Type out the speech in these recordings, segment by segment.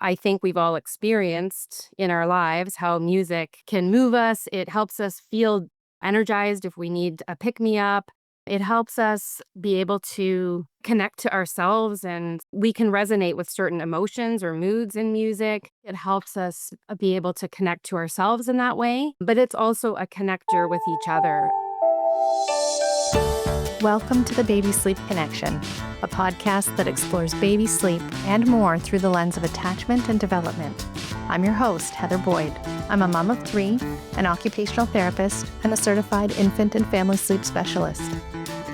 I think we've all experienced in our lives how music can move us. It helps us feel energized if we need a pick me up. It helps us be able to connect to ourselves, and we can resonate with certain emotions or moods in music. It helps us be able to connect to ourselves in that way, but it's also a connector with each other. Welcome to the Baby Sleep Connection, a podcast that explores baby sleep and more through the lens of attachment and development. I'm your host, Heather Boyd. I'm a mom of 3, an occupational therapist, and a certified infant and family sleep specialist.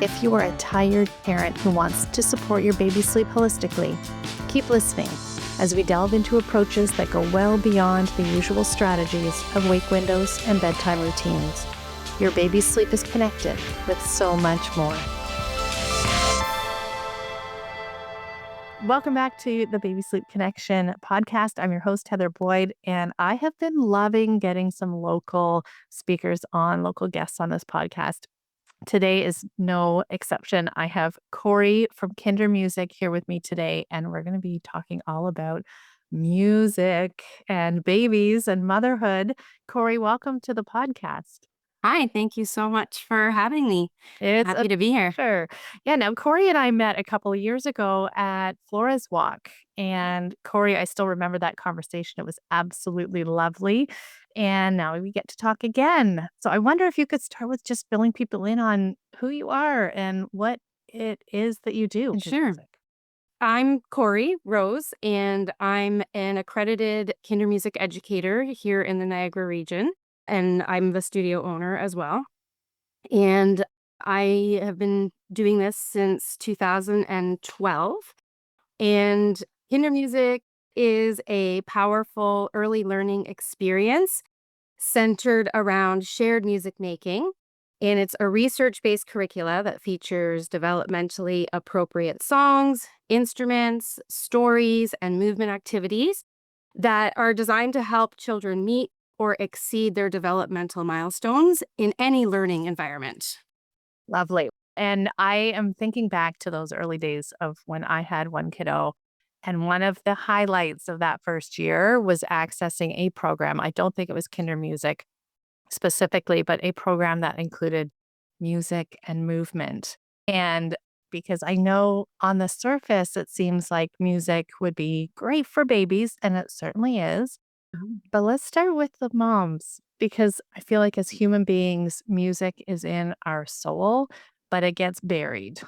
If you are a tired parent who wants to support your baby sleep holistically, keep listening as we delve into approaches that go well beyond the usual strategies of wake windows and bedtime routines. Your baby's sleep is connected with so much more. Welcome back to the Baby Sleep Connection podcast. I'm your host, Heather Boyd, and I have been loving getting some local speakers on, local guests on this podcast. Today is no exception. I have Corrie from Kinder Musik here with me today, and we're going to be talking all about music and babies and motherhood. Corrie, welcome to the podcast. Hi, thank you so much for having me. It's Happy to be here. Sure. Yeah, now Corrie and I met a couple of years ago at Flora's Walk. And Corrie, I still remember that conversation. It was absolutely lovely. And now we get to talk again. So I wonder if you could start with just filling people in on who you are and what it is that you do. Sure. I'm Corrie Rose, and I'm an accredited Kinder Musik educator here in the Niagara region, and I'm the studio owner as well. And I have been doing this since 2012. And Kinder Musik is a powerful early learning experience centered around shared music making. And it's a research-based curricula that features developmentally appropriate songs, instruments, stories, and movement activities that are designed to help children meet or exceed their developmental milestones in any learning environment. Lovely. And I am thinking back to those early days of when I had one kiddo. And one of the highlights of that first year was accessing a program. I don't think it was Kinder Musik specifically, but a program that included music and movement. And because I know on the surface, it seems like music would be great for babies, and it certainly is. But let's start with the moms, because I feel like as human beings, music is in our soul, but it gets buried.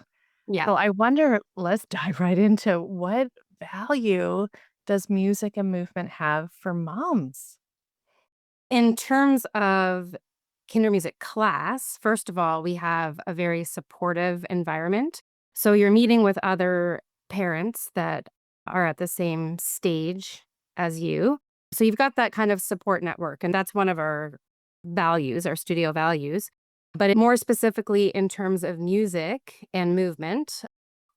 Yeah. So I wonder, let's dive right into what value does music and movement have for moms? In terms of Kinder Musik class, first of all, we have a very supportive environment. So you're meeting with other parents that are at the same stage as you. So you've got that kind of support network, and that's one of our values, our studio values. But more specifically, in terms of music and movement,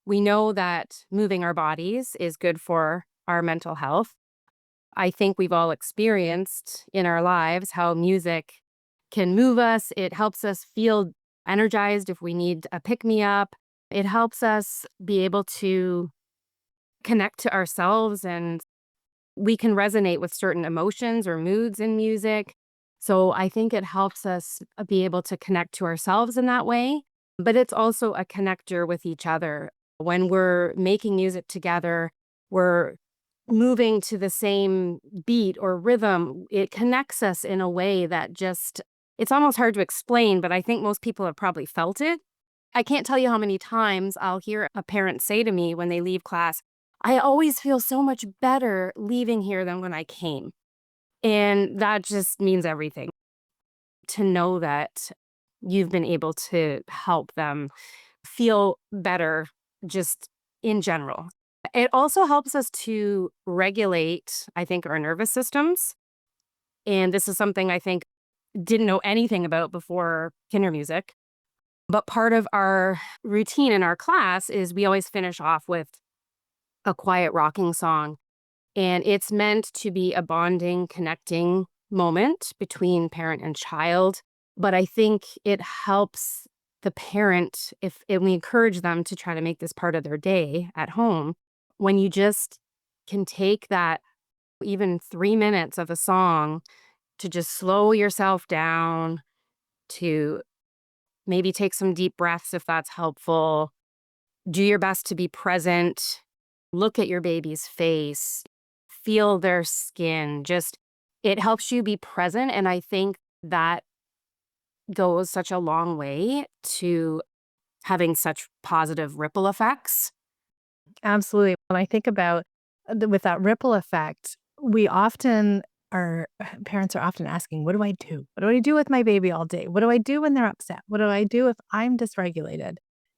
we know that moving our bodies is good for our mental health. I think we've all experienced in our lives how music can move us. It helps us feel energized if we need a pick me up. It helps us be able to connect to ourselves, and we can resonate with certain emotions or moods in music. So I think it helps us be able to connect to ourselves in that way. But it's also a connector with each other. When we're making music together, we're moving to the same beat or rhythm. It connects us in a way that it's almost hard to explain, but I think most people have probably felt it. I can't tell you how many times I'll hear a parent say to me when they leave class, I always feel so much better leaving here than when I came. And that just means everything. To know that you've been able to help them feel better just in general. It also helps us to regulate, I think, our nervous systems. And this is something I think didn't know anything about before Kinder Musik. But part of our routine in our class is we always finish off with a quiet rocking song. And it's meant to be a bonding, connecting moment between parent and child. But I think it helps the parent if we encourage them to try to make this part of their day at home, when you just can take that even 3 minutes of a song to just slow yourself down, to maybe take some deep breaths if that's helpful. Do your best to be present. Look at your baby's face, feel their skin. Just it helps you be present, and I think that goes such a long way to having such positive ripple effects. Absolutely. When I think about with that ripple effect, we often are parents are often asking, "What do I do? What do I do with my baby all day? What do I do when they're upset? What do I do if I'm dysregulated?"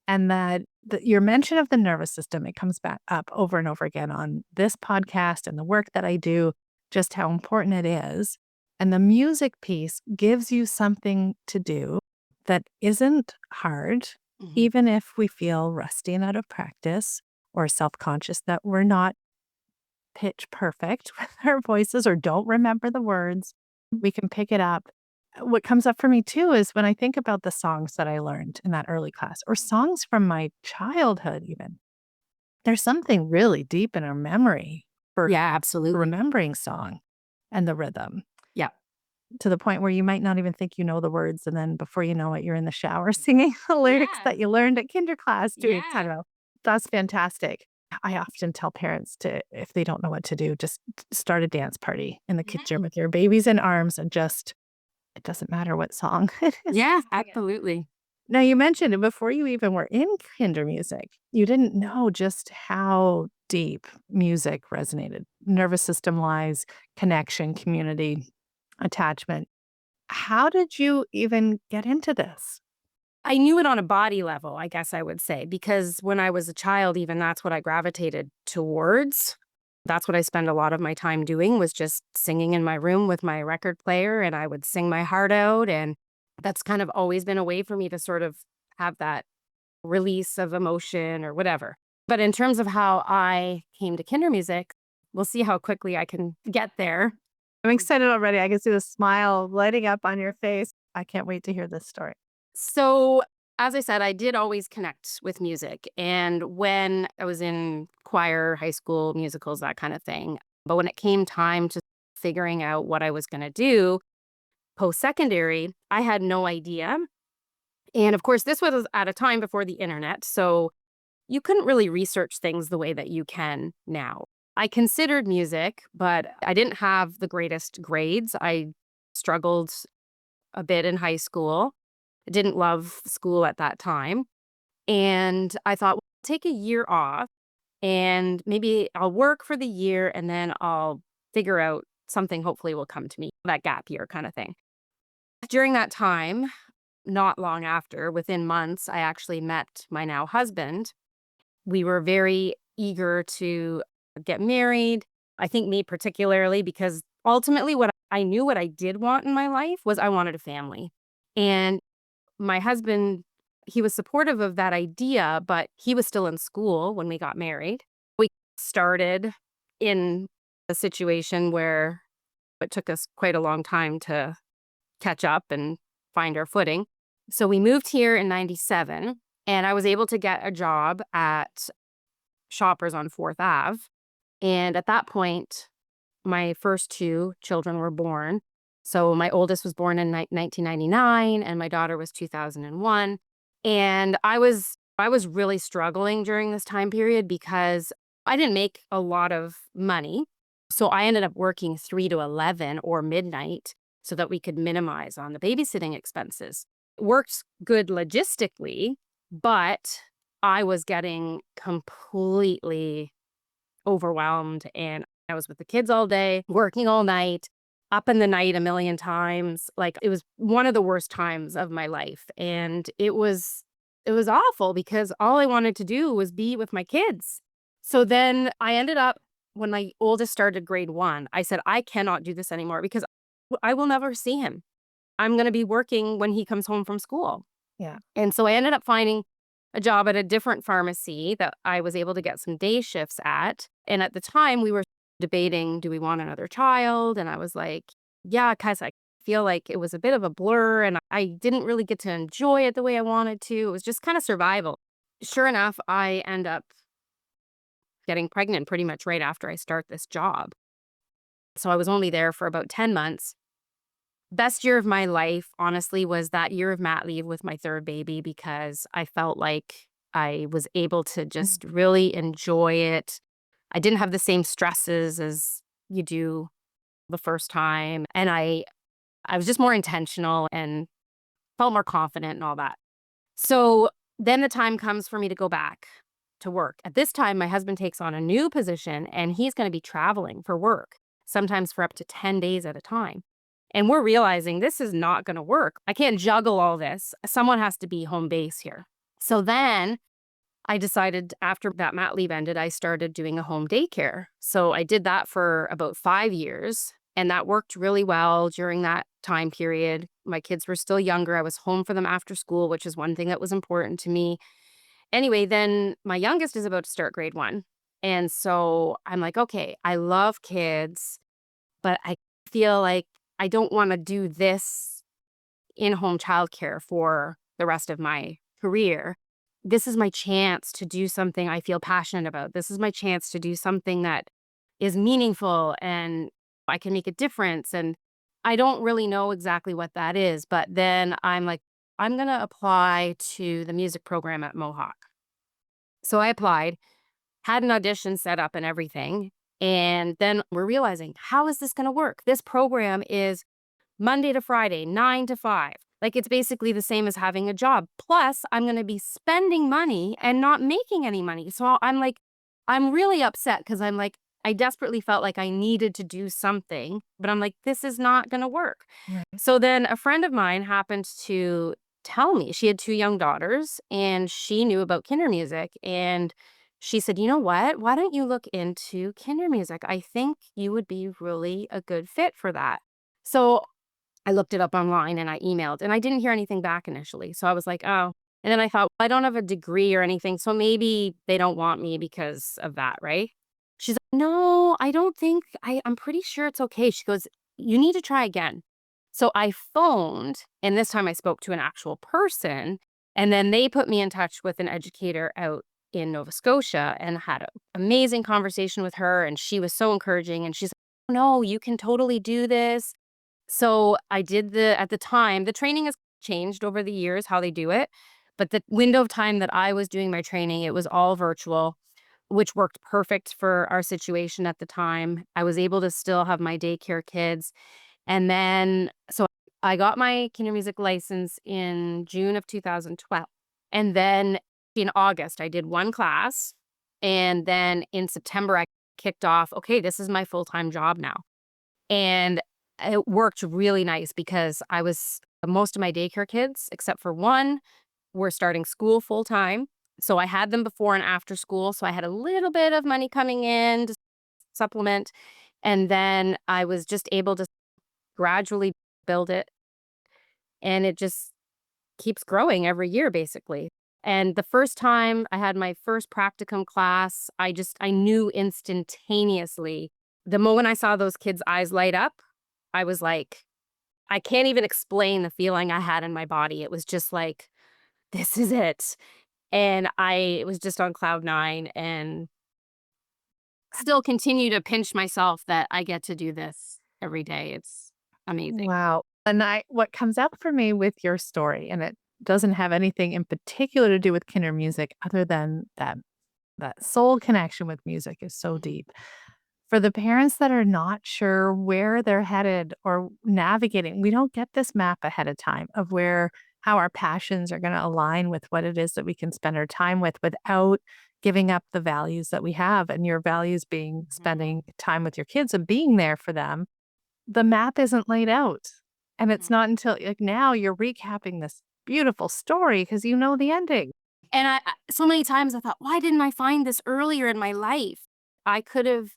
And that your mention of the nervous system, it comes back up over and over again on this podcast and the work that I do, just how important it is. And the music piece gives you something to do that isn't hard, Mhm. even if we feel rusty and out of practice or self-conscious that we're not pitch perfect with our voices or don't remember the words, we can pick it up. What comes up for me too is when I think about the songs that I learned in that early class or songs from my childhood even, there's something really deep in our memory for Yeah, absolutely. remembering song and the rhythm Yeah. to the point where you might not even think you know the words, and then before you know it, you're in the shower singing the lyrics Yeah. that you learned at kinder class doing I Yeah. don't know. That's fantastic. I often tell parents to, if they don't know what to do, just start a dance party in the kitchen Yeah. with your babies in arms and just it doesn't matter what song it is. Yeah, Sing it. absolutely. Now you mentioned it before you even were in Kinder Music, you didn't know just how deep music resonated, nervous system-wise, connection, community, attachment. How did you even get into this? I knew it on a body level, I guess I would say, because when I was a child, even that's what I gravitated towards. That's what I spent a lot of my time doing was just singing in my room with my record player, and I would sing my heart out, and that's kind of always been a way for me to sort of have that release of emotion or whatever. But in terms of how I came to Kinder Music, we'll see how quickly I can get there. I'm excited already. I can see the smile lighting up on your face. I can't wait to hear this story. So, as I said, I did always connect with music. And when I was in choir, high school, musicals, that kind of thing. But when it came time to figuring out what I was going to do post secondary, I had no idea. And of course, this was at a time before the internet. So you couldn't really research things the way that you can now. I considered music, but I didn't have the greatest grades. I struggled a bit in high school. I didn't love school at that time. And I thought, well, take a year off and maybe I'll work for the year and then I'll figure out something hopefully will come to me, that gap year kind of thing. During that time, not long after, within months, I actually met my now husband. We were very eager to get married. I think me particularly because ultimately what I knew what I did want in my life was I wanted a family. And my husband, he was supportive of that idea, but he was still in school when we got married. We started in a situation where it took us quite a long time to catch up and find our footing. So we moved here in 97 and I was able to get a job at Shoppers on 4th Ave. And at that point, my first 2 children were born. So my oldest was born in 1999 and my daughter was 2001. And I was really struggling during this time period because I didn't make a lot of money. So I ended up working 3 to 11 or midnight so that we could minimize on the babysitting expenses. It worked good logistically, but I was getting completely overwhelmed and I was with the kids all day, working all night, up in the night a million times. Like it was one of the worst times of my life. And it was awful because all I wanted to do was be with my kids. So then I ended up when my oldest started grade 1, I said I cannot do this anymore because I will never see him. I'm going to be working when he comes home from school. Yeah. And so I ended up finding a job at a different pharmacy that I was able to get some day shifts at. And at the time, we were debating, do we want another child? And I was like, yeah, because I feel like it was a bit of a blur and I didn't really get to enjoy it the way I wanted to. It was just kind of survival. Sure enough, I end up getting pregnant pretty much right after I start this job. So I was only there for about 10 months. Best year of my life, honestly, was that year of mat leave with my third baby because I felt like I was able to Mm. just really enjoy it. I didn't have the same stresses as you do the first time. And I was just more intentional and felt more confident and all that. So then the time comes for me to go back to work. At this time, my husband takes on a new position and he's going to be traveling for work, sometimes for up to 10 days at a time. And we're realizing this is not going to work. I can't juggle all this. Someone has to be home base here. So then I decided after that mat leave ended, I started doing a home daycare. So I did that for about 5 years, and that worked really well during that time period. My kids were still younger. I was home for them after school, which is one thing that was important to me. Anyway, then my youngest is about to start grade one. And so I'm like, okay, I love kids, but I feel like I don't want to do this in-home childcare for the rest of my career. This is my chance to do something I feel passionate about. This is my chance to do something that is meaningful and I can make a difference. And I don't really know exactly what that is, but then I'm like, I'm going to apply to the music program at Mohawk. So I applied, had an audition set up and everything. And then we're realizing, how is this going to work? This program is Monday to Friday, 9 to 5. Like, it's basically the same as having a job. Plus, I'm gonna be spending money and not making any money. So I'm like, I'm really upset because I'm like, I desperately felt like I needed to do something, but I'm like, this is not gonna work. Right. So then a friend of mine happened to tell me she had two young daughters and she knew about Kinder Music. And she said, you know what? Why don't you look into Kinder Music? I think you would be really a good fit for that. So I looked it up online and I emailed and I didn't hear anything back initially. So I was like, oh. And then I thought, I don't have a degree or anything. So maybe they don't want me because of that, right? She's like, no, I don't think, I'm pretty sure it's okay. She goes, you need to try again. So I phoned and this time I spoke to an actual person. And then they put me in touch with an educator out in Nova Scotia and had an amazing conversation with her. And she was so encouraging. And she's like, no, you can totally do this. So I did at the time, the training has changed over the years how they do it, but the window of time that I was doing my training, it was all virtual, which worked perfect for our situation at the time. I was able to still have my daycare kids. And then, so I got my Kinder Music license in June of 2012. And then in August, I did one class. And then in September, I kicked off, okay, this is my full time job now. And it worked really nice because I was most of my daycare kids, except for one, were starting school full time. So I had them before and after school. So I had a little bit of money coming in to supplement. And then I was just able to gradually build it. And it just keeps growing every year, basically. And the first time I had my first practicum class, I knew instantaneously. The moment I saw those kids' eyes light up, I was like, I can't even explain the feeling I had in my body. It was just like, this is it. And I was just on cloud nine and still continue to pinch myself that I get to do this every day. It's amazing. Wow. And what comes up for me with your story, and it doesn't have anything in particular to do with Kinder Music other than that soul connection with music is so Mhm, deep. For the parents that are not sure where they're headed or navigating, we don't get this map ahead of time of where how our passions are going to align with what it is that we can spend our time with without giving up the values that we have. And your values being spending mhm, time with your kids and being there for them. The map isn't laid out. And it's mhm. not until like now you're recapping this beautiful story because you know the ending. And so many times I thought, why didn't I find this earlier in my life? I could have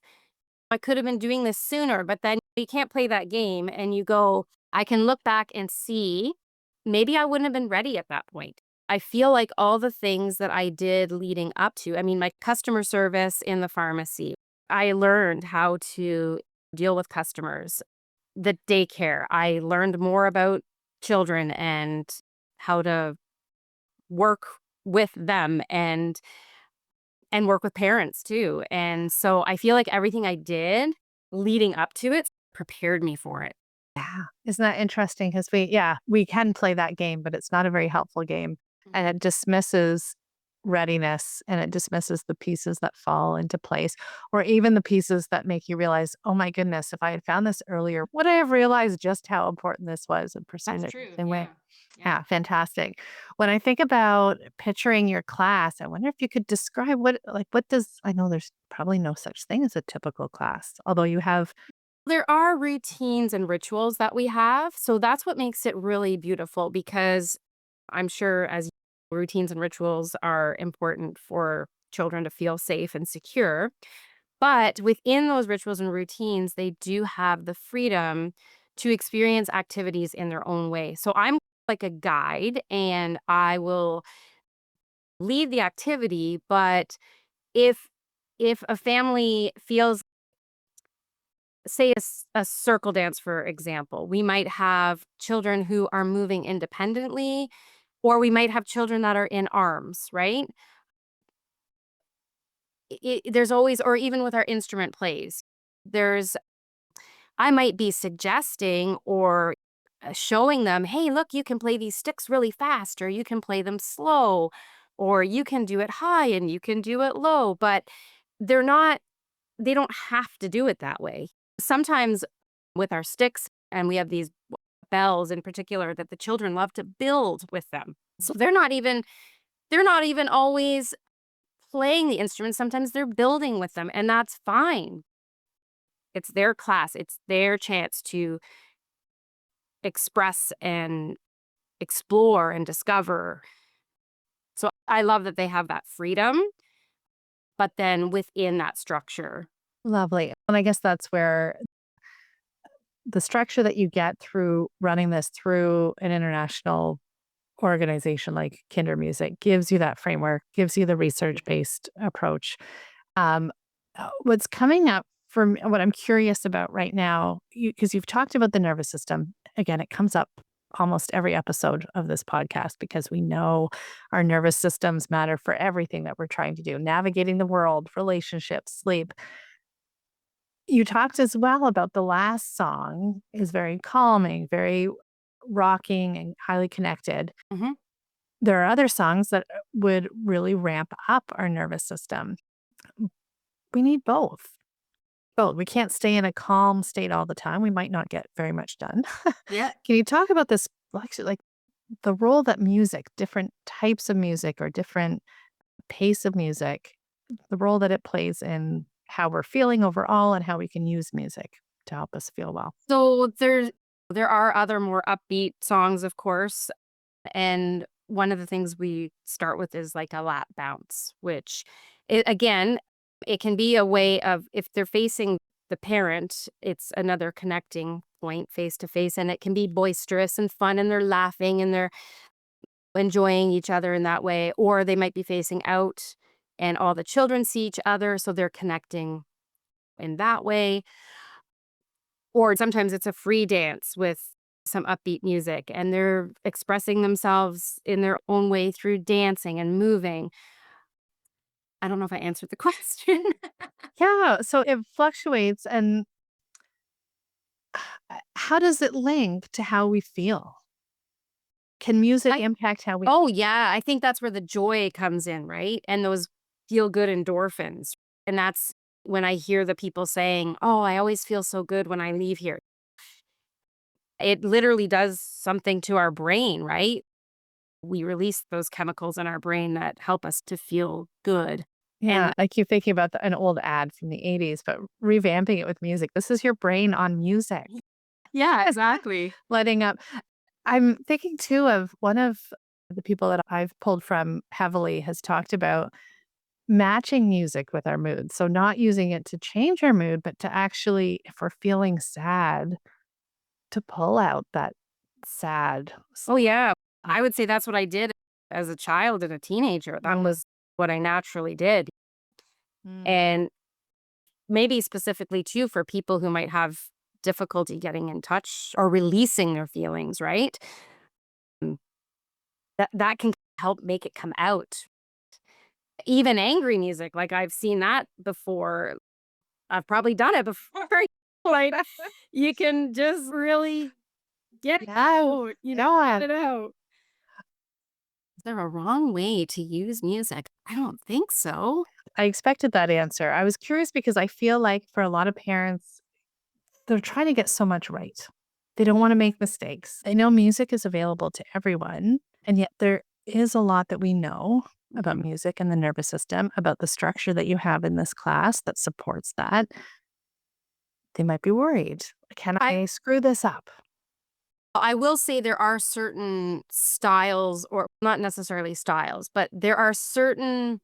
I could have been doing this sooner, but then you can't play that game and you go, I can look back and see maybe I wouldn't have been ready at that point. I feel like all the things that I did leading up to, I mean, my customer service in the pharmacy, I learned how to deal with customers. The daycare, I learned more about children and how to work with them and work with parents too. And so I feel like everything I did leading up to it prepared me for it. Yeah. Isn't that interesting? Because we can play that game, but it's not a very helpful game. And it dismisses readiness and it dismisses the pieces that fall into place, or even the pieces that make you realize, oh my goodness, if I had found this earlier, would I have realized just how important this was and pursued That's it the true. same way? Yeah. Yeah. Yeah, fantastic. When I think about picturing your class, I wonder if you could describe what does, I know there's probably no such thing as a typical class, although you have. There are routines and rituals that we have. So that's what makes it really beautiful because I'm sure as routines and rituals are important for children to feel safe and secure. But within those rituals and routines, they do have the freedom to experience activities in their own way. So I'm like a guide and I will lead the activity, but if if a family feels, say a circle dance for example, we might have children who are moving independently or we might have children that are in arms, right? There's always, or even with our instrument plays, there's, I might be suggesting or showing them, hey, look, you can play these sticks really fast, or you can play them slow, or you can do it high and you can do it low. But they're not, they don't have to do it that way. Sometimes with our sticks, and we have these bells in particular that the children love to build with them. So they're not even always playing the instruments. Sometimes they're building with them, and that's fine. It's their class. It's their chance to express and explore and discover. So I love that they have that freedom, but then within that structure. Lovely. And I guess that's where the structure that you get through running this through an international organization like Kinder Music gives you that framework, gives you the research-based approach. What's coming up for me, what I'm curious about right now, because you've talked about the nervous system. Again, it comes up almost every episode of this podcast because we know our nervous systems matter for everything that we're trying to do, navigating the world, relationships, sleep. You talked as well about the last song is very calming, very rocking and highly connected. Mhm. There are other songs that would really ramp up our nervous system. We need both. Both. We can't stay in a calm state all the time. We might not get very much done. Yeah. Can you talk about this, actually, like the role that music, different types of music or different pace of music, the role that it plays in how we're feeling overall and how we can use music to help us feel well? So there are other more upbeat songs, of course, and one of the things we start with is like a lap bounce, which again, it can be a way of, if they're facing the parent, it's another connecting point face to face, and it can be boisterous and fun, and they're laughing and they're enjoying each other in that way, or they might be facing out and all the children see each other, so they're connecting in that way. Or sometimes it's a free dance with some upbeat music and they're expressing themselves in their own way through dancing and moving. I don't know if I answered the question. Yeah. So it fluctuates. And how does it link to how we feel? Can music I impact how we? Oh, yeah, I think that's where the joy comes in, right? And those feel good endorphins. And that's when I hear the people saying, "Oh, I always feel so good when I leave here." It literally does something to our brain, right? We release those chemicals in our brain that help us to feel good. Yeah, And I keep thinking about an old ad from the '80s, but revamping it with music. This is your brain on music, yeah, exactly. letting up. I'm thinking too of one of the people that I've pulled from heavily has talked about matching music with our mood. So not using it to change our mood, but to actually, if we're feeling sad, to pull out that sad. Oh, yeah. I would say that's what I did as a child and a teenager. That Mm, was what I naturally did. mm. And maybe specifically too for people who might have difficulty getting in touch or releasing their feelings, right? Mm, that can help make it come out. Even angry music, like I've seen that before. I've probably done it before. Like, you can just really get it Yeah. out, Yeah. get it out. Is there a wrong way to use music? I don't think so. I expected that answer. I was curious because I feel like for a lot of parents, they're trying to get so much right. They don't wanna make mistakes. They know music is available to everyone, and yet there is a lot that we know about music and the nervous system, about the structure that you have in this class that supports that. They might be worried. Can I I screw this up? I will say there are certain styles, or not necessarily styles, but there are certain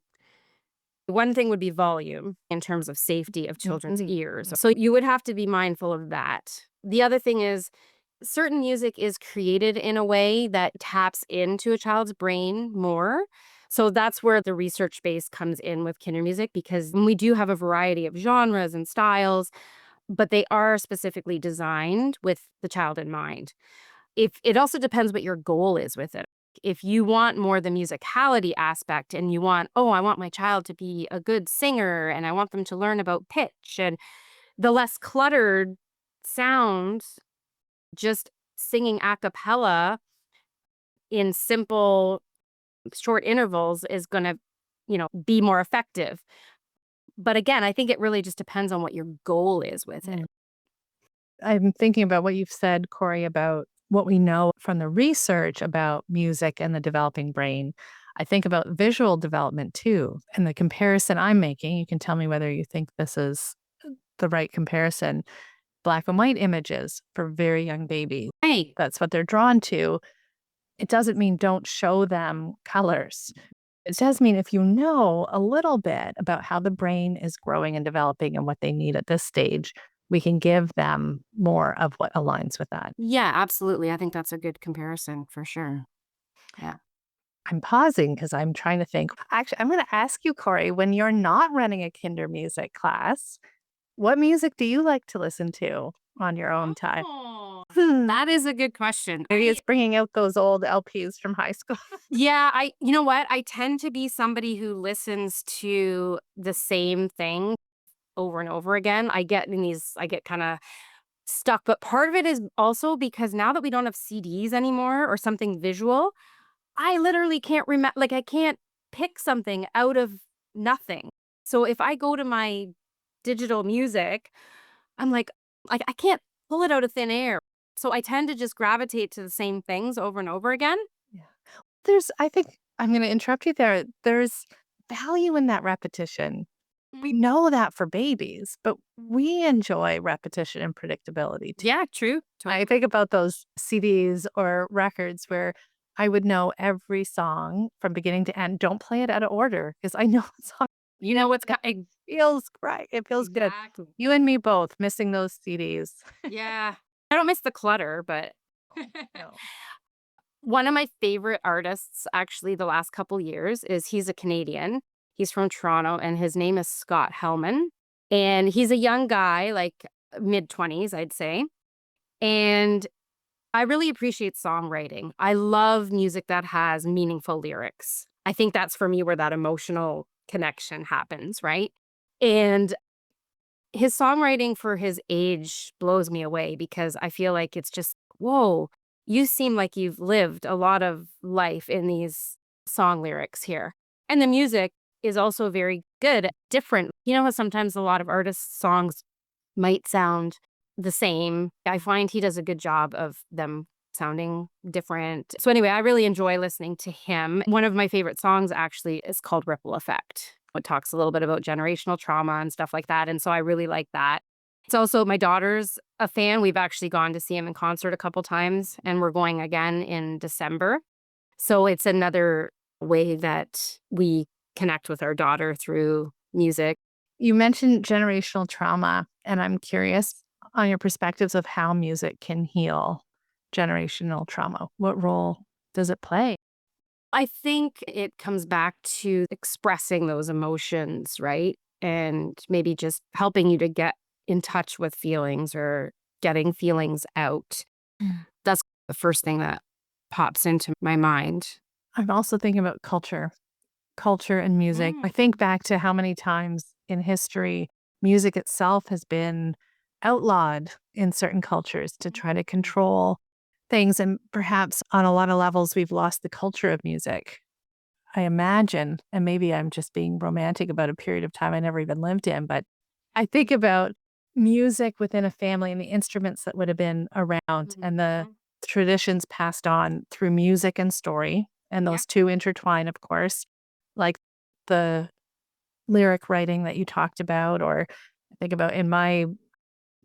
one thing would be volume in terms of safety of children's Mhm. ears. So you would have to be mindful of that. The other thing is certain music is created in a way that taps into a child's brain more. So that's where the research base comes in with Kinder Music, because we do have a variety of genres and styles, but they are specifically designed with the child in mind. If it also depends what your goal is with it. If you want more the musicality aspect and you want, "Oh, I want my child to be a good singer and I want them to learn about pitch and the less cluttered sounds, just singing a cappella in simple short intervals is gonna, be more effective." But again, I think it really just depends on what your goal is with it. Mm. I'm thinking about what you've said, Corey, about what we know from the research about music and the developing brain. I think about visual development too. And the comparison I'm making, you can tell me whether you think this is the right comparison. Black and white images for very young babies. Right. That's what they're drawn to. It doesn't mean don't show them colors. It does mean if you know a little bit about how the brain is growing and developing and what they need at this stage, we can give them more of what aligns with that. Yeah, absolutely. I think that's a good comparison for sure. Yeah. I'm pausing because I'm trying to think. Actually, I'm going to ask you, Corey, when you're not running a Kinder music class, what music do you like to listen to on your own time? Oh, Hmm. that is a good question. Maybe it's bringing out those old LPs from high school. Yeah, you know what? I tend to be somebody who listens to the same thing over and over again. I get kind of stuck, but part of it is also because now that we don't have CDs anymore or something visual, I literally can't remember, like, I can't pick something out of nothing. So if I go to my digital music, I'm like, I can't pull it out of thin air. So I tend to just gravitate to the same things over and over again. Yeah. I think I'm going to interrupt you there. There's value in that repetition. We know that for babies, but we enjoy repetition and predictability too. Yeah, true. I think about those CDs or records where I would know every song from beginning to end. Don't play it out of order because I know the song. You know what's Feels great. It feels good. exactly. You and me both missing those CDs. Yeah. I don't miss the clutter, but No. one of my favorite artists actually the last couple years is he's a Canadian. He's from Toronto and his name is Scott Hellman. And he's a young guy, like mid-20s, I'd say. And I really appreciate songwriting. I love music that has meaningful lyrics. I think that's for me where that emotional connection happens, right? And his songwriting for his age blows me away because I feel like it's just, whoa, you seem like you've lived a lot of life in these song lyrics here. And the music is also very good, different. You know how sometimes a lot of artists' songs might sound the same. I find he does a good job of them sounding different. So anyway, I really enjoy listening to him. One of my favorite songs actually is called Ripple Effect. It talks a little bit about generational trauma and stuff like that. And so I really like that. It's also my daughter's a fan. We've actually gone to see him in concert a couple times and we're going again in December. So it's another way that we connect with our daughter through music. You mentioned generational trauma, and I'm curious on your perspectives of how music can heal generational trauma. What role does it play? I think it comes back to expressing those emotions, right? And maybe just helping you to get in touch with feelings or getting feelings out. Mm. That's the first thing that pops into my mind. I'm also thinking about culture and music. Mm. I think back to how many times in history music itself has been outlawed in certain cultures to try to control things. And perhaps on a lot of levels, we've lost the culture of music. I imagine, and maybe I'm just being romantic about a period of time I never even lived in, but I think about music within a family and the instruments that would have been around and the Mhm. traditions passed on through music and story. And Yeah. those two intertwine, of course, like the lyric writing that you talked about, or I think about in my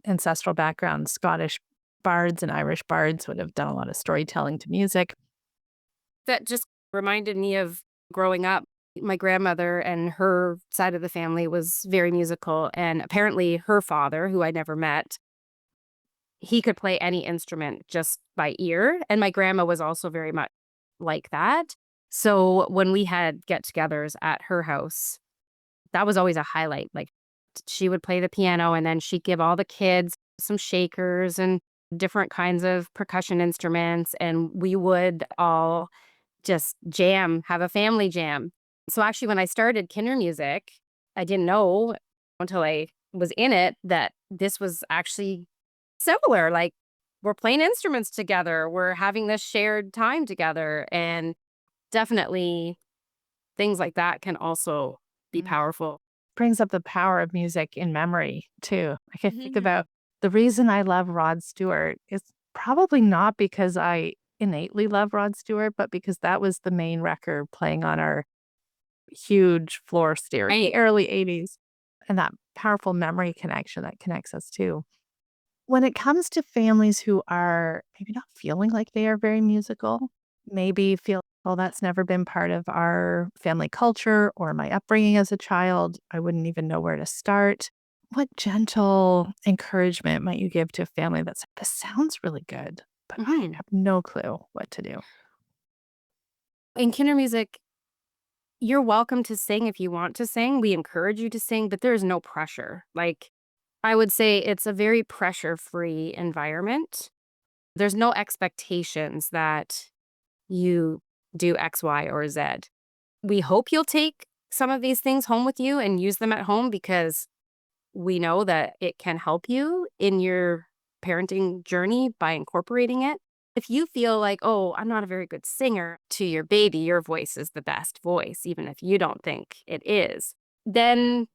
ancestral background, Scottish bards and Irish bards would have done a lot of storytelling to music. That just reminded me of growing up. My grandmother and her side of the family was very musical, and apparently her father, who I never met, he could play any instrument just by ear, and my grandma was also very much like that. So when we had get-togethers at her house, that was always a highlight. Like, she would play the piano, and then she'd give all the kids some shakers and different kinds of percussion instruments, and we would all just jam, have a family jam. So actually, when I started Kinder Music, I didn't know until I was in it that this was actually similar. Like, we're playing instruments together, we're having this shared time together, and definitely things like that can also be powerful. Brings up the power of music in memory too. I can think Mhm. about the reason I love Rod Stewart is probably not because I innately love Rod Stewart, but because that was the main record playing on our huge floor stereo, Right. early 80s, and that powerful memory connection that connects us too. When it comes to families who are maybe not feeling like they are very musical, maybe feel, well, that's never been part of our family culture or my upbringing as a child. I wouldn't even know where to start. What gentle encouragement might you give to a family that's, this sounds really good, but I Mhm. have no clue what to do? In Kinder Music, you're welcome to sing if you want to sing. We encourage you to sing, but there's no pressure. Like, I would say it's a very pressure-free environment. There's no expectations that you do X, Y, or Z. We hope you'll take some of these things home with you and use them at home because we know that it can help you in your parenting journey by incorporating it. If you feel like, oh, I'm not a very good singer to your baby, your voice is the best voice, even if you don't think it is, then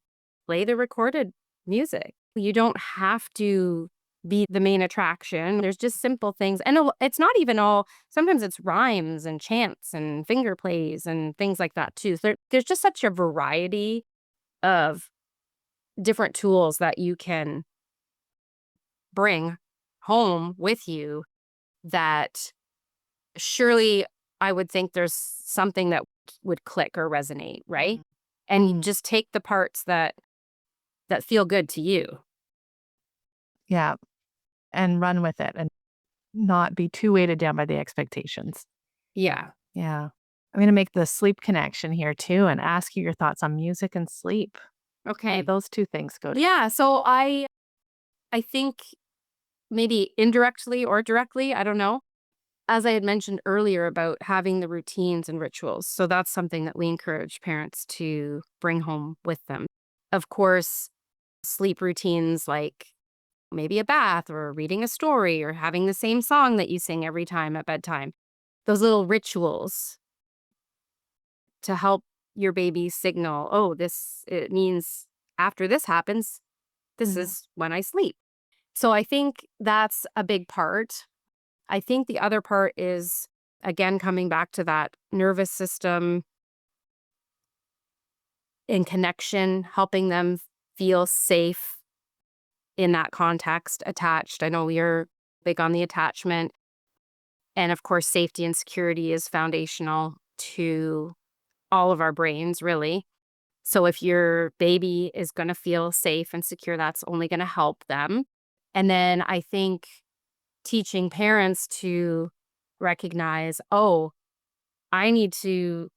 play the recorded music. You don't have to be the main attraction. There's just simple things. And it's not even all, sometimes it's rhymes and chants and finger plays and things like that too. So there's just such a variety of different tools that you can bring home with you that surely I would think there's something that would click or resonate, right? And you Mm. just take the parts that feel good to you. Yeah. And run with it and not be too weighted down by the expectations. Yeah. Yeah. I'm going to make the sleep connection here too and ask you your thoughts on music and sleep. How do Okay. those two things go together? Yeah, so I think maybe indirectly or directly, I don't know. As I had mentioned earlier about having the routines and rituals. So that's something that we encourage parents to bring home with them. Of course, sleep routines like maybe a bath or reading a story or having the same song that you sing every time at bedtime. Those little rituals to help your baby signal, oh, this, it means after this happens, this Mhm. is when I sleep. So I think that's a big part. I think the other part is, again, coming back to that nervous system and connection, helping them feel safe in that context, attached. I know you're big on the attachment. And of course, safety and security is foundational to all of our brains, really. So if your baby is going to feel safe and secure, that's only going to help them. And then I think teaching parents to recognize, oh, I need to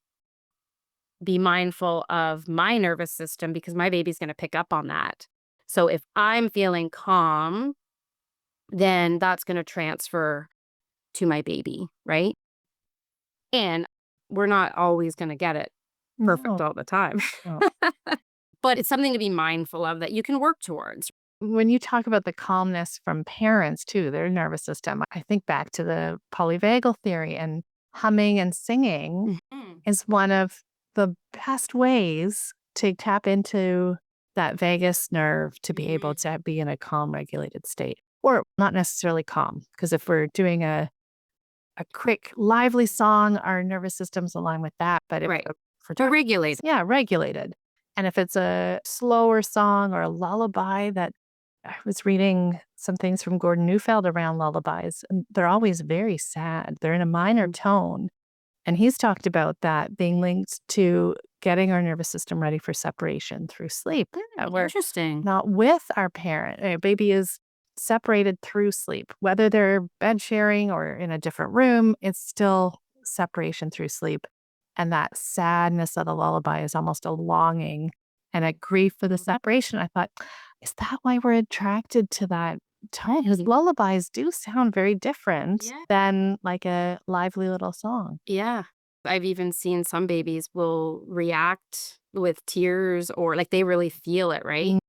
be mindful of my nervous system because my baby's going to pick up on that. So if I'm feeling calm, then that's going to transfer to my baby, right? And we're not always going to get it perfect No, all the time. no. But it's something to be mindful of that you can work towards. When you talk about the calmness from parents too, their nervous system, I think back to the polyvagal theory, and humming and singing Mhm. is one of the best ways to tap into that vagus nerve to be able Mhm. to be in a calm, regulated state. Or not necessarily calm, because if we're doing a quick, lively song, our nervous systems align with that. But Right. if we're But talking, regulate. yeah, regulated. And if it's a slower song or a lullaby, that I was reading some things from Gordon Neufeld around lullabies, and they're always very sad. They're in a minor tone. And he's talked about that being linked to getting our nervous system ready for separation through sleep. We're Interesting. not with our parent. A baby is separated through sleep, whether they're bed sharing or in a different room, it's still separation through sleep. And that sadness of the lullaby is almost a longing and a grief for the separation. I thought, is that why we're attracted to that tone? Because lullabies do sound very different Yeah. than like a lively little song. Yeah. I've even seen some babies will react with tears or like they really feel it, right? Mm,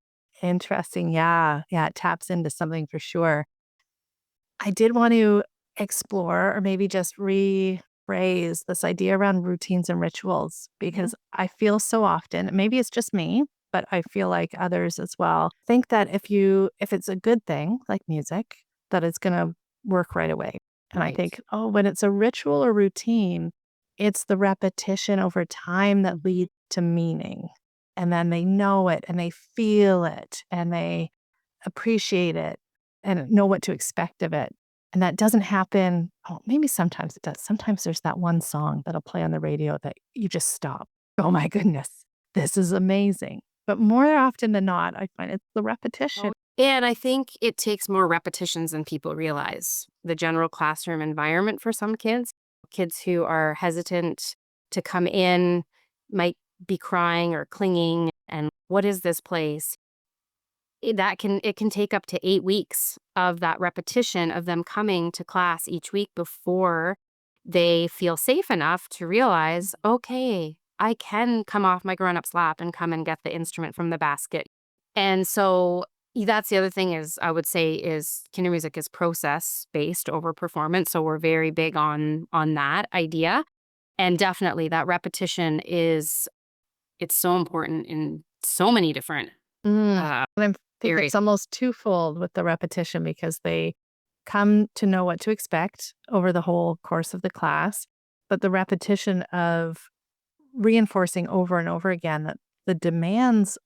interesting. Yeah. Yeah. It taps into something for sure. I did want to explore or maybe just rephrase this idea around routines and rituals because I feel so often, maybe it's just me, but I feel like others as well, think that if it's a good thing like music, that it's going to work right away. And I Right. think, oh, when it's a ritual or routine, it's the repetition over time that leads to meaning. And then they know it and they feel it and they appreciate it and know what to expect of it. And that doesn't happen. Oh, maybe sometimes it does. Sometimes there's that one song that'll play on the radio that you just stop. Oh my goodness, this is amazing. But more often than not, I find it's the repetition. And I think it takes more repetitions than people realize. The general classroom environment for some kids who are hesitant to come in, might be crying or clinging. And what is this place? It can take up to 8 weeks of that repetition of them coming to class each week before they feel safe enough to realize, okay, I can come off my grown-up's lap and come and get the instrument from the basket. And so that's the other thing is I would say is Kinder Music is process based over performance. So we're very big on that idea. And definitely that repetition is it's so important in so many different Mm. uh And I think areas. it's almost twofold with the repetition because they come to know what to expect over the whole course of the class. But the repetition of reinforcing over and over again that the demands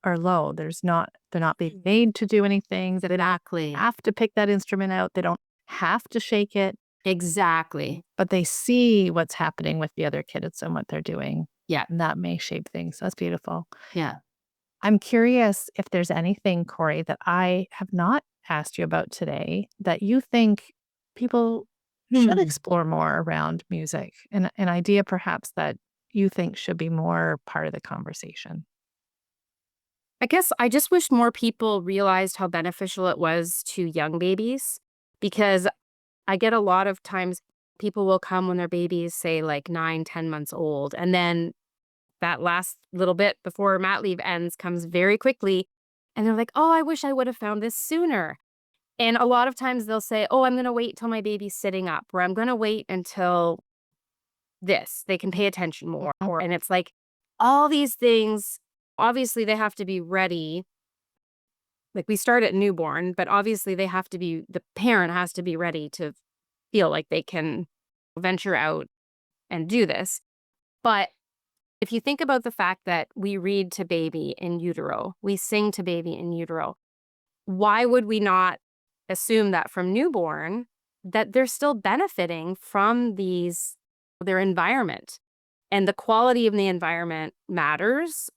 are low. They're not being made to do anything. They don't Exactly. have to pick that instrument out. They don't have to shake it, Exactly. but they see what's happening with the other kids and what they're doing. Yeah. And that may shape things. That's beautiful. Yeah. I'm curious if there's anything, Corey, that I have not asked you about today that you think people should Hmm. explore more around music, an idea perhaps that you think should be more part of the conversation. I guess I just wish more people realized how beneficial it was to young babies because I get a lot of times people will come when their babies say like 9, 10 months old. And then that last little bit before mat leave ends comes very quickly. And they're like, oh, I wish I would have found this sooner. And a lot of times they'll say, oh, I'm going to wait till my baby's sitting up, or I'm going to wait until this, they can pay attention more. And it's like all these things, obviously, they have to be ready. Like we start at newborn, but obviously, the parent has to be ready to feel like they can venture out and do this. But if you think about the fact that we read to baby in utero, we sing to baby in utero, why would we not assume that from newborn that they're still benefiting from their environment and the quality of the environment matters,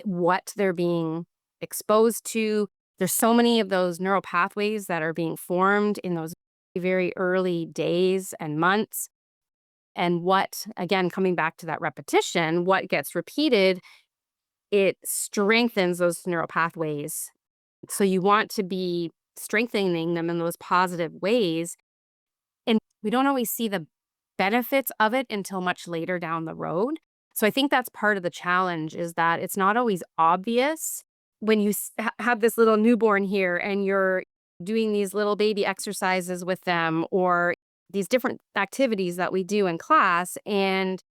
what they're being exposed to. There's so many of those neural pathways that are being formed in those very early days and months. And what, again, coming back to that repetition, what gets repeated, it strengthens those neural pathways. So you want to be strengthening them in those positive ways. And we don't always see the benefits of it until much later down the road. So I think that's part of the challenge is that it's not always obvious when you have this little newborn here and you're doing these little baby exercises with them or these different activities that we do in class, and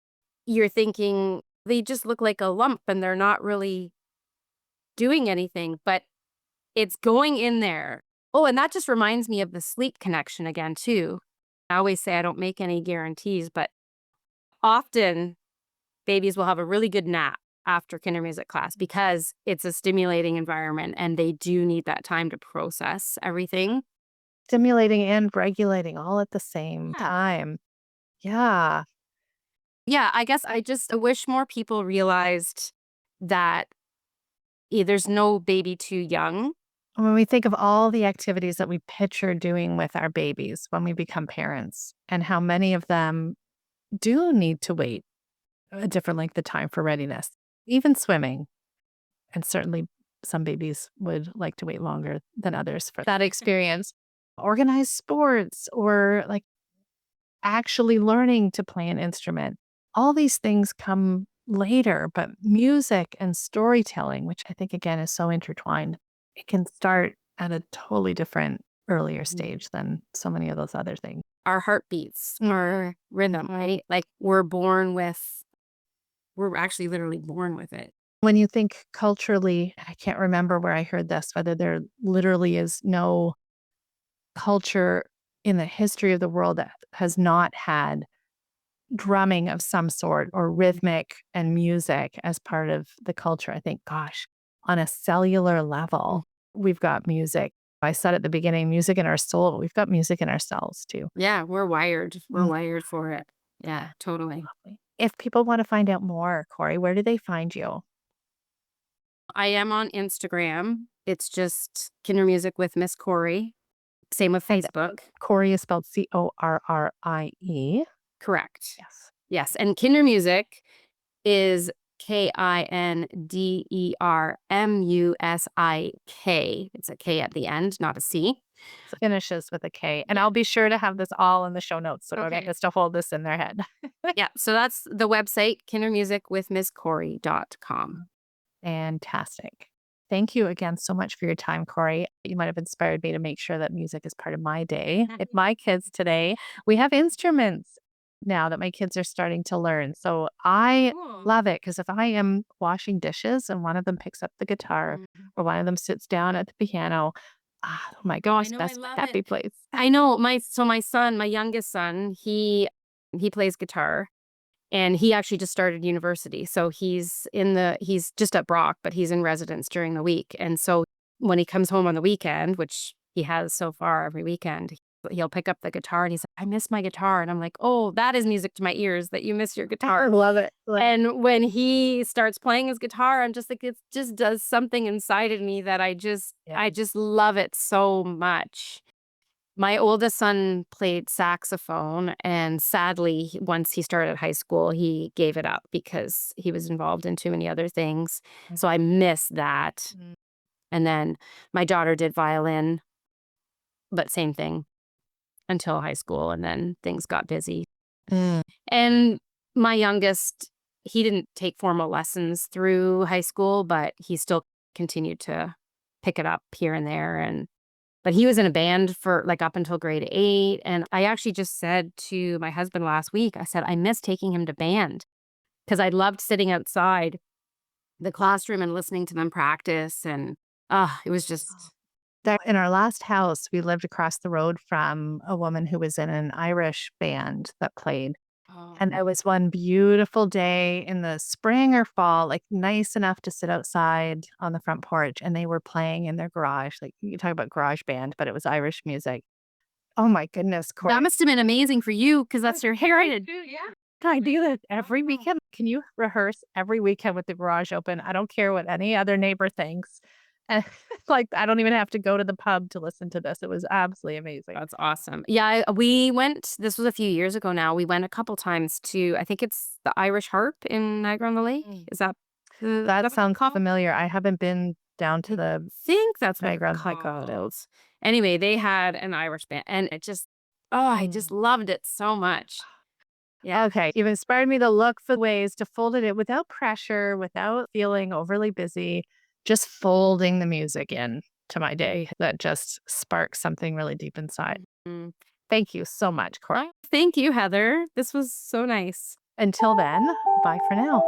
you're thinking they just look like a lump and they're not really doing anything, but it's going in there. Oh, and that just reminds me of the sleep connection again, too. I always say I don't make any guarantees, but often babies will have a really good nap after kinder music class because it's a stimulating environment and they do need that time to process everything. Stimulating and regulating all at the same Yeah. time. Yeah. Yeah, I guess I wish more people realized that there's no baby too young. When we think of all the activities that we picture doing with our babies when we become parents, and how many of them do need to wait a different length of time for readiness, even swimming. And certainly some babies would like to wait longer than others for that experience. Organized sports or like actually learning to play an instrument. All these things come later, but music and storytelling, which I think again is so intertwined, it can start at a totally different earlier stage than so many of those other things. Our heartbeats, our rhythm, right? Like we're actually literally born with it. When you think culturally, I can't remember where I heard this, whether there literally is no culture in the history of the world that has not had drumming of some sort or rhythmic and music as part of the culture. I think, gosh, on a cellular level, we've got music. I said at the beginning, music in our soul. We've got music in ourselves too. Yeah, we're wired. We're Mm. wired for it. Yeah, totally. If people want to find out more, Corey, where do they find you? I am on Instagram. It's just Kinder Music with Miss Corrie. Same with And Facebook. Corey is spelled Corrie. Correct. Yes. Yes. And Kinder Music is KINDERMUSIK. It's a K at the end, not a C. So finishes with a K. And Yeah. I'll be sure to have this all in the show notes so Okay. okay, just to hold this in their head. Yeah. So that's the website, kindermusicwithmisscorrie.com. Fantastic. Thank you again so much for your time, Corey. You might have inspired me to make sure that music is part of my day. If my kids today, we have instruments now that my kids are starting to learn. So I Cool. love it because if I am washing dishes and one of them picks up the guitar Mhm. or one of them sits down at the piano, oh my gosh, I know, I that's my love happy it. place. I know my son, my youngest son, he plays guitar and he actually just started university. So he's just at Brock, but he's in residence during the week. And so when he comes home on the weekend, which he has so far every weekend, he'll pick up the guitar and he's like, I miss my guitar. And I'm like, oh, that is music to my ears that you miss your guitar. Love it. And when he starts playing his guitar, I'm just like, it just does something inside of me that Yeah. I just love it so much. My oldest son played saxophone, and sadly, once he started high school, he gave it up because he was involved in too many other things. So I miss that. Mm. And then my daughter did violin, but same thing until high school, and then things got busy. Mm. And my youngest, he didn't take formal lessons through high school, but he still continued to pick it up here and there. But he was in a band for like up until grade 8. And I actually just said to my husband last week, I said, I miss taking him to band because I loved sitting outside the classroom and listening to them practice. And it was just, That in our last house, we lived across the road from a woman who was in an Irish band that played. And oh, it was one beautiful day in the spring or fall, like nice enough to sit outside on the front porch. And they were playing in their garage. Like you talk about garage band, but it was Irish music. Oh my goodness, that Corey. must have been amazing for you because that's your heritage. I do that every weekend. Can you rehearse every weekend with the garage open? I don't care what any other neighbor thinks. And like, I don't even have to go to the pub to listen to this. It was absolutely amazing. That's awesome. Yeah, we went, this was a few years ago now. We went a couple times to, I think it's the Irish Harp in Niagara on the Lake. Mm. Is that That that's what it's sounds called? familiar. I haven't been down to the Think that's what Niagara. it's called. Anyway, they had an Irish band and it just, I just Mm. loved it so much. Yeah. Okay, you've inspired me to look for ways to fold it in without pressure, without feeling overly busy, just folding the music in to my day that just sparks something really deep inside. Mm. Thank you so much, Corrie. Thank you, Heather. This was so nice. Until then, bye for now.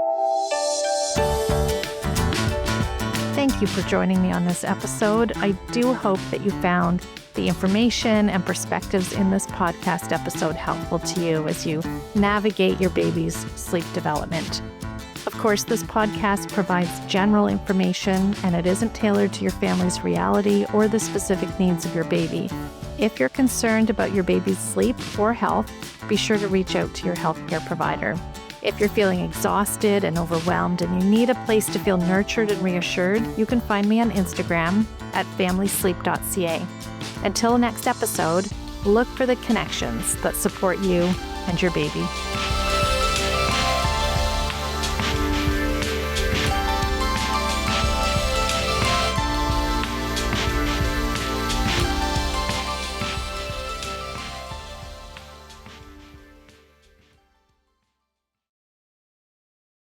Thank you for joining me on this episode. I do hope that you found the information and perspectives in this podcast episode helpful to you as you navigate your baby's sleep development. Of course, this podcast provides general information and it isn't tailored to your family's reality or the specific needs of your baby. If you're concerned about your baby's sleep or health, be sure to reach out to your healthcare provider. If you're feeling exhausted and overwhelmed and you need a place to feel nurtured and reassured, you can find me on Instagram at familysleep.ca. Until next episode, look for the connections that support you and your baby.